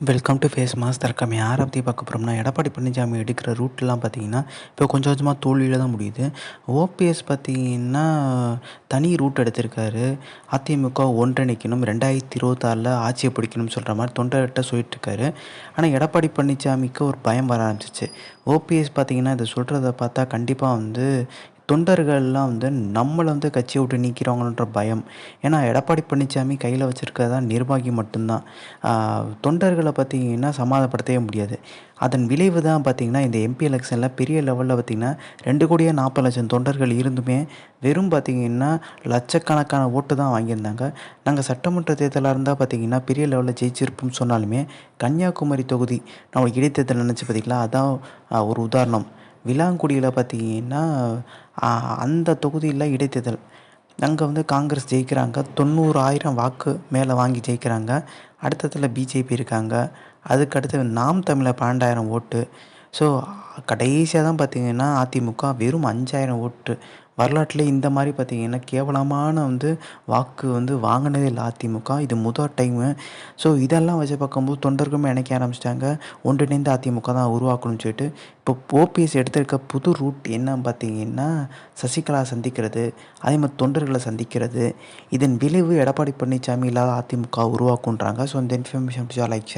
Welcome to face mass தர்க்கம். யாரை பற்றி பார்க்க போகிறோம்னா, எடப்பாடி பழனிசாமி எடுக்கிற ரூட்லாம் பார்த்தீங்கன்னா இப்போ கொஞ்சம் கொஞ்சமாக தோல்வியில் தான் முடியுது. ஓபிஎஸ் பார்த்தீங்கன்னா தனி ரூட் எடுத்திருக்காரு. அதிமுக ஒன்றிணைக்கணும், 2026 ஆட்சியை பிடிக்கணும்னு சொல்கிற மாதிரி தொண்டர்கிட்ட சொல்லிட்டுருக்காரு. ஆனால் எடப்பாடி பழனிசாமிக்கு ஒரு பயம் வர ஆரம்பிச்சிச்சு. ஓபிஎஸ் பார்த்தீங்கன்னா இதை சொல்கிறத பார்த்தா கண்டிப்பாக தொண்டர்கள்லாம் நம்மளை கட்சியை விட்டு நீக்கிறவங்கன்ற பயம். ஏன்னா எடப்பாடி பழனிசாமி கையில் வச்சுருக்கிறதா நிர்வாகி மட்டும்தான். தொண்டர்களை பார்த்தீங்கன்னா சமாதானப்படுத்தவே முடியாது. அதன் விளைவு தான் பார்த்தீங்கன்னா இந்த எம்பி எலெக்ஷனில் பெரிய லெவலில் பார்த்தீங்கன்னா 2,40,00,000 தொண்டர்கள் இருந்துமே வெறும் பார்த்தீங்கன்னா லட்சக்கணக்கான ஓட்டு தான் வாங்கியிருந்தாங்க. நாங்கள் சட்டமன்ற தேர்தலாக இருந்தால் பார்த்தீங்கன்னா பெரிய லெவலில் ஜெயிச்சிருப்போம்னு சொன்னாலுமே கன்னியாகுமரி தொகுதி நம்ம இடைத்தேர்தல் நினச்சி பார்த்திங்களா, அதான் ஒரு உதாரணம். விளாங்குடியில் பார்த்தீங்கன்னா அந்த தொகுதியில் இடைத்தேர்தல் அங்கே காங்கிரஸ் ஜெயிக்கிறாங்க. 90,000 வாக்கு மேலே வாங்கி ஜெயிக்கிறாங்க. அடுத்ததில் பிஜேபி இருக்காங்க. அதுக்கடுத்து நாம் தமிழர் 12,000 ஓட்டு. ஸோ கடைசியாக தான் பார்த்திங்கன்னா அதிமுக வெறும் 5,000 ஓட்டு. வரலாற்றிலே இந்த மாதிரி பார்த்திங்கன்னா கேவலமான வாக்கு வாங்கினதே இல்லை அதிமுக. இது முதல் டைமு. ஸோ இதெல்லாம் வச்சு பார்க்கும்போது தொண்டர்களுமே நினைக்க ஆரம்பிச்சிட்டாங்க, ஒன்றிணைந்து அதிமுக தான் உருவாக்கணும்னு சொல்லிட்டு. இப்போ ஓபிஎஸ் எடுத்திருக்க புது ரூட் என்னன்னு பார்த்தீங்கன்னா சசிகலா சந்திக்கிறது, அதே மாதிரி தொண்டர்களை சந்திக்கிறது. இதன் விளைவு எடப்பாடி பழனிசாமி இல்லாத அதிமுக உருவாக்குன்றாங்க. ஸோ இந்த இன்ஃபர்மேஷன் லைக்